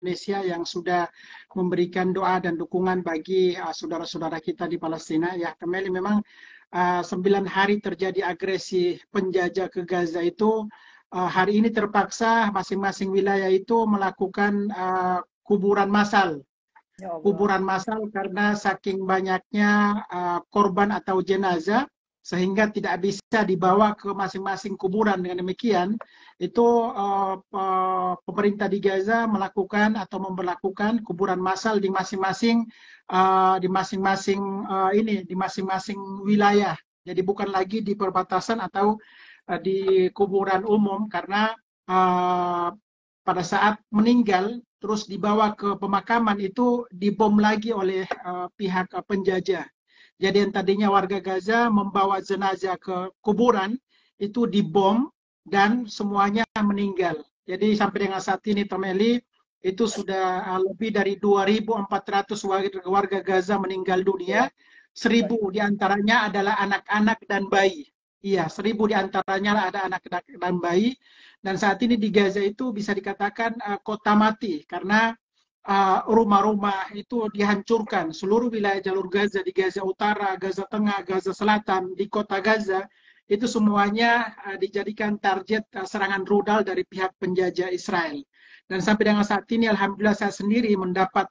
Indonesia yang sudah memberikan doa dan dukungan bagi saudara-saudara kita di Palestina. Ya, Kameli, memang 9 hari terjadi agresi penjajah ke Gaza itu, hari ini terpaksa masing-masing wilayah itu melakukan kuburan massal. Ya Allah. Kuburan massal karena saking banyaknya korban atau jenazah sehingga tidak bisa dibawa ke masing-masing kuburan. Dengan demikian itu pemerintah di Gaza melakukan atau memberlakukan kuburan massal di masing-masing di masing-masing wilayah. Jadi bukan lagi di perbatasan atau di kuburan umum, karena pada saat meninggal terus dibawa ke pemakaman itu dibom lagi oleh pihak penjajah. Jadi yang tadinya warga Gaza membawa jenazah ke kuburan itu dibom dan semuanya meninggal. Jadi sampai dengan saat ini, Tomeli, itu sudah lebih dari 2.400 warga Gaza meninggal dunia. 1.000 diantaranya adalah anak-anak dan bayi. Iya, 1.000 diantaranya ada anak-anak dan bayi. Dan saat ini di Gaza itu bisa dikatakan kota mati karena rumah-rumah itu dihancurkan. Seluruh wilayah jalur Gaza, di Gaza Utara, Gaza Tengah, Gaza Selatan, di kota Gaza, itu semuanya dijadikan target serangan rudal dari pihak penjajah Israel. Dan sampai dengan saat ini, alhamdulillah saya sendiri mendapat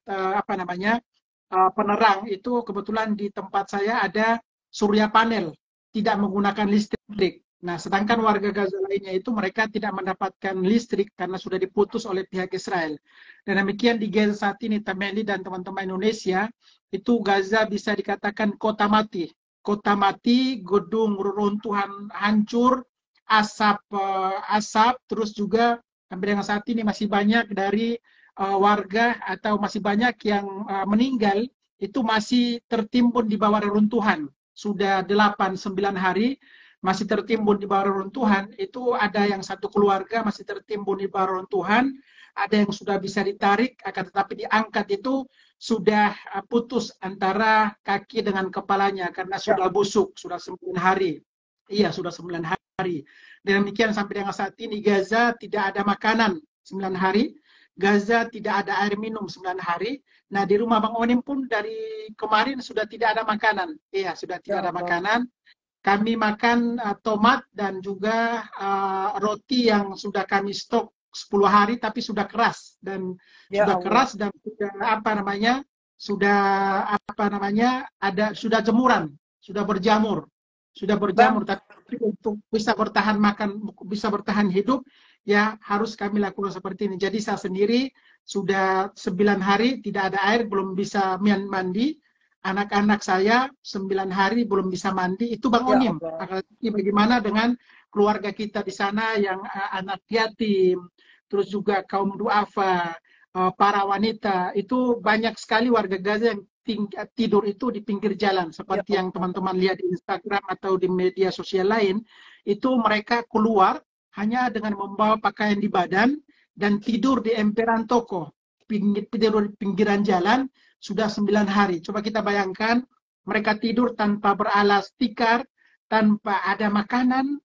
penerang. Itu kebetulan di tempat saya ada surya panel, tidak menggunakan listrik. Nah, sedangkan warga Gaza lainnya itu mereka tidak mendapatkan listrik karena sudah diputus oleh pihak Israel. Dan demikian di Gaza saat ini, Tameli dan teman-teman Indonesia, itu Gaza bisa dikatakan kota mati. Kota mati, gedung reruntuhan hancur, asap, terus juga sampai dengan saat ini masih banyak dari warga atau masih banyak yang meninggal itu masih tertimbun di bawah reruntuhan. Sudah 8-9 hari masih tertimbun di bawah reruntuhan. Itu ada yang satu keluarga masih tertimbun di bawah reruntuhan, ada yang sudah bisa ditarik, akan tetapi diangkat itu sudah putus antara kaki dengan kepalanya karena sudah busuk, sudah 9 hari. Iya, sudah 9 hari. Dan demikian sampai dengan saat ini Gaza tidak ada makanan 9 hari. Gaza tidak ada air minum 9 hari. Nah, di rumah Bang Onim pun dari kemarin sudah tidak ada makanan. Iya, sudah tidak ada makanan. Kami makan tomat dan juga roti yang sudah kami stok 10 hari tapi sudah keras dan keras dan sudah jemuran, sudah berjamur tapi untuk bisa bertahan hidup ya harus kami lakukan seperti ini. Jadi saya sendiri sudah 9 hari tidak ada air, belum bisa mandi. Anak-anak saya 9 hari belum bisa mandi. Itu Bang Onim. Bagaimana dengan keluarga kita di sana yang anak yatim, terus juga kaum duafa, para wanita, itu banyak sekali warga Gaza yang tidur itu di pinggir jalan, seperti yang teman-teman lihat di Instagram atau di media sosial lain. Itu mereka keluar hanya dengan membawa pakaian di badan dan tidur di emperan toko, tidur di pinggiran jalan. Sudah 9 hari. Coba kita bayangkan, mereka tidur tanpa beralas tikar, tanpa ada makanan.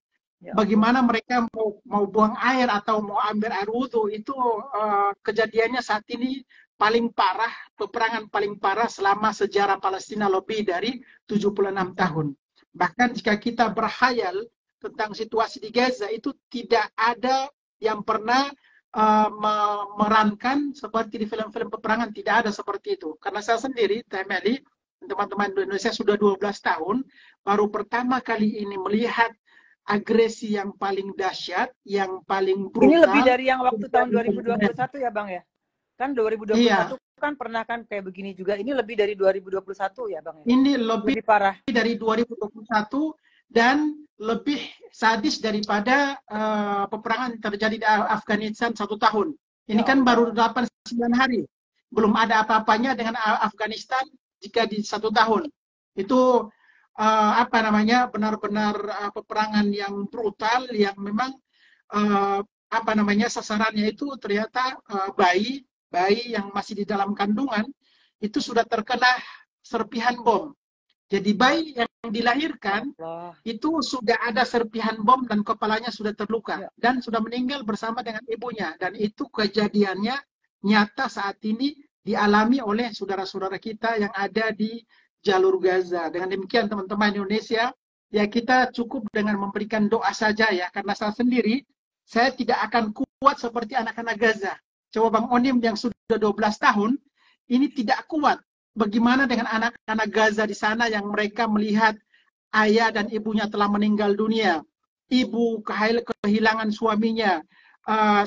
Bagaimana mereka mau buang air atau mau ambil air wudhu, itu kejadiannya saat ini paling parah, peperangan paling parah selama sejarah Palestina lebih dari 76 tahun. Bahkan jika kita berhayal tentang situasi di Gaza, itu tidak ada yang pernah memerankan seperti di film-film peperangan, tidak ada seperti itu. Karena saya sendiri, Temeli, teman-teman Indonesia sudah 12 tahun, baru pertama kali ini melihat agresi yang paling dahsyat, yang paling brutal. Ini lebih dari yang waktu tahun 2021 ya Bang ya? Kan 2021 kan pernah kan kayak begini juga, ini lebih dari 2021 ya Bang ya? Ini lebih parah dari 2021 dan lebih sadis daripada peperangan yang terjadi di Afghanistan 1 tahun. Ini kan baru 8-9 hari. Belum ada apa-apanya dengan Afghanistan jika di 1 tahun. Itu benar-benar peperangan yang brutal, yang memang sasarannya itu ternyata bayi yang masih di dalam kandungan itu sudah terkena serpihan bom. Jadi bayi yang dilahirkan itu sudah ada serpihan bom dan kepalanya sudah terluka dan sudah meninggal bersama dengan ibunya. Dan itu kejadiannya nyata saat ini dialami oleh saudara-saudara kita yang ada di jalur Gaza. Dengan demikian teman-teman Indonesia, ya kita cukup dengan memberikan doa saja ya, karena saya sendiri, saya tidak akan kuat seperti anak-anak Gaza. Coba Bang Onim yang sudah 12 tahun, ini tidak kuat. Bagaimana dengan anak-anak Gaza di sana yang mereka melihat ayah dan ibunya telah meninggal dunia, ibu kehilangan suaminya,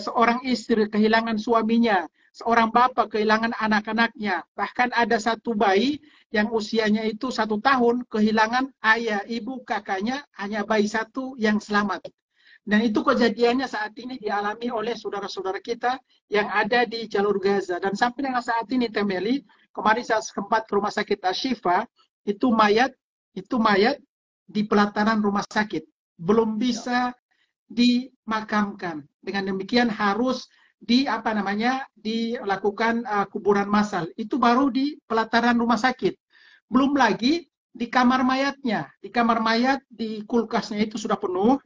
seorang istri kehilangan suaminya, seorang bapak kehilangan anak-anaknya. Bahkan ada satu bayi yang usianya itu 1 tahun, kehilangan ayah, ibu, kakaknya, hanya bayi satu yang selamat. Dan itu kejadiannya saat ini dialami oleh saudara-saudara kita yang ada di jalur Gaza. Dan sampai dengan saat ini, Temeli, kemarin saya sempat ke rumah sakit Ashifa, itu mayat di pelataran rumah sakit. Belum bisa dimakamkan. Dengan demikian harus dilakukan kuburan massal. Itu baru di pelataran rumah sakit. Belum lagi di kamar mayatnya. Di kamar mayat, di kulkasnya itu sudah penuh.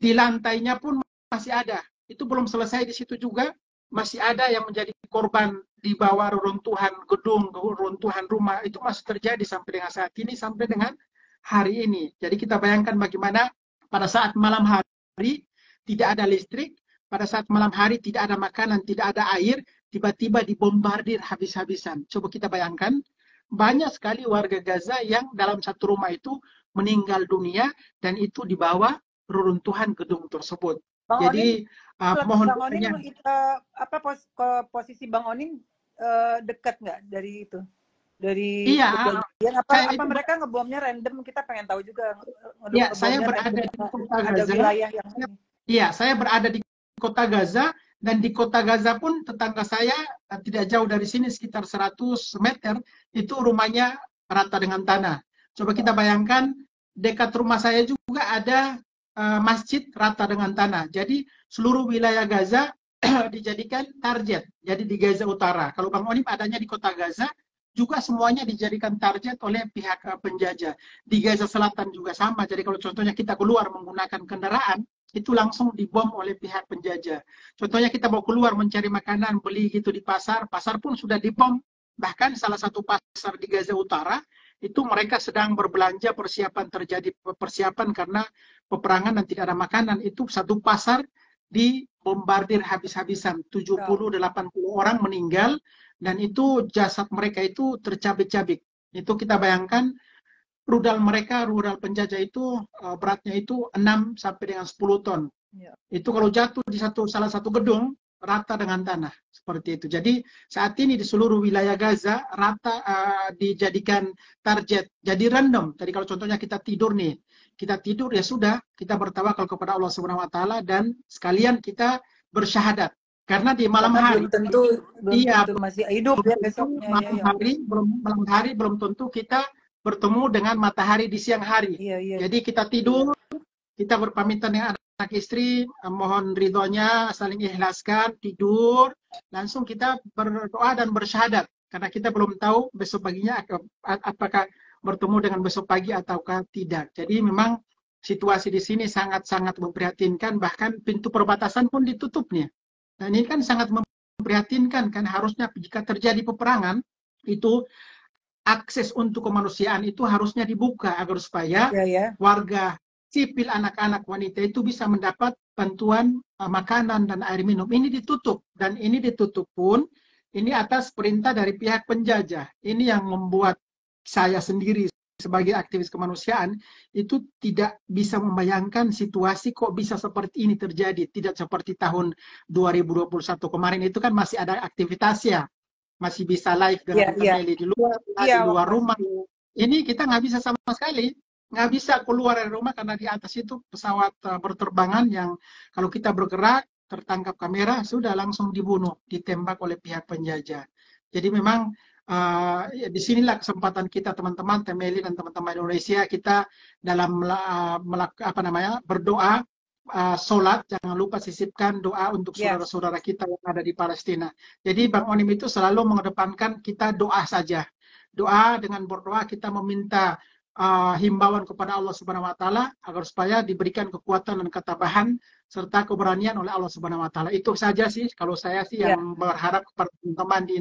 Di lantainya pun masih ada. Itu belum selesai di situ juga. Masih ada yang menjadi korban di bawah reruntuhan gedung, reruntuhan rumah. Itu masih terjadi sampai dengan saat ini, sampai dengan hari ini. Jadi kita bayangkan bagaimana pada saat malam hari tidak ada listrik, pada saat malam hari tidak ada makanan, tidak ada air, tiba-tiba dibombardir habis-habisan. Coba kita bayangkan, banyak sekali warga Gaza yang dalam satu rumah itu meninggal dunia, dan itu di bawah reruntuhan gedung tersebut. Bang Jadi mohon Bang Onim, posisi Bang Onim dekat nggak dari itu? Dari iya, apa mereka ngebomnya random? Kita pengen tahu juga. Iya, saya berada di kota Gaza. Iya, saya berada di kota Gaza, dan di kota Gaza pun tetangga saya tidak jauh dari sini, sekitar 100 meter, itu rumahnya rata dengan tanah. Coba kita bayangkan, dekat rumah saya juga ada masjid rata dengan tanah. Jadi seluruh wilayah Gaza dijadikan target. Jadi di Gaza Utara. Kalau Bang Onim adanya di kota Gaza, juga semuanya dijadikan target oleh pihak penjajah. Di Gaza Selatan juga sama. Jadi kalau contohnya kita keluar menggunakan kendaraan, itu langsung dibom oleh pihak penjajah. Contohnya kita mau keluar mencari makanan, beli gitu di pasar, pasar pun sudah dibom. Bahkan salah satu pasar di Gaza Utara, itu mereka sedang berbelanja, persiapan karena peperangan dan tidak ada makanan. Itu satu pasar dibombardir habis-habisan. 70-80 orang meninggal, dan itu jasad mereka itu tercabik-cabik. Itu kita bayangkan, rudal penjajah itu beratnya itu 6 sampai dengan 10 ton. Ya. Itu kalau jatuh di salah satu gedung, rata dengan tanah. Seperti itu. Jadi saat ini di seluruh wilayah Gaza, rata dijadikan target. Jadi random. Tadi kalau contohnya kita tidur nih, kita tidur ya sudah, kita bertawakal kepada Allah SWT, dan sekalian kita bersyahadat. Karena di malam hari belum tentu masih hidup ya besoknya. Malam hari belum tentu kita bertemu dengan matahari di siang hari. Jadi kita tidur, kita berpamitan dengan anak istri, mohon ridhonya, saling ikhlaskan, tidur, langsung kita berdoa dan bersyahadat. Karena kita belum tahu besok paginya apakah bertemu dengan besok pagi ataukah tidak. Jadi memang situasi di sini sangat-sangat memprihatinkan, bahkan pintu perbatasan pun ditutupnya. Nah ini kan sangat memprihatinkan, kan harusnya jika terjadi peperangan, itu akses untuk kemanusiaan itu harusnya dibuka agar supaya warga sipil, anak-anak, wanita itu bisa mendapat bantuan makanan dan air minum. Ini ditutup, dan ini ditutup pun ini atas perintah dari pihak penjajah. Ini yang membuat saya sendiri sebagai aktivis kemanusiaan itu tidak bisa membayangkan situasi kok bisa seperti ini terjadi. Tidak seperti tahun 2021 kemarin, itu kan masih ada aktivitasnya, masih bisa live dengan family di luar rumah. Ini kita nggak bisa sama sekali, nggak bisa keluar dari rumah karena di atas itu pesawat berterbangan yang kalau kita bergerak tertangkap kamera sudah langsung dibunuh, ditembak oleh pihak penjajah. Jadi memang disinilah kesempatan kita teman-teman Temeli dan teman-teman Indonesia, kita dalam berdoa, sholat, jangan lupa sisipkan doa untuk saudara-saudara kita yang ada di Palestina. Jadi Bang Onim itu selalu mengedepankan kita doa saja. Doa, dengan berdoa kita meminta himbauan kepada Allah Subhanahu wa taala agar supaya diberikan kekuatan dan ketabahan serta keberanian oleh Allah Subhanahu wa taala. Itu saja sih kalau saya sih yang berharap kepada teman-teman di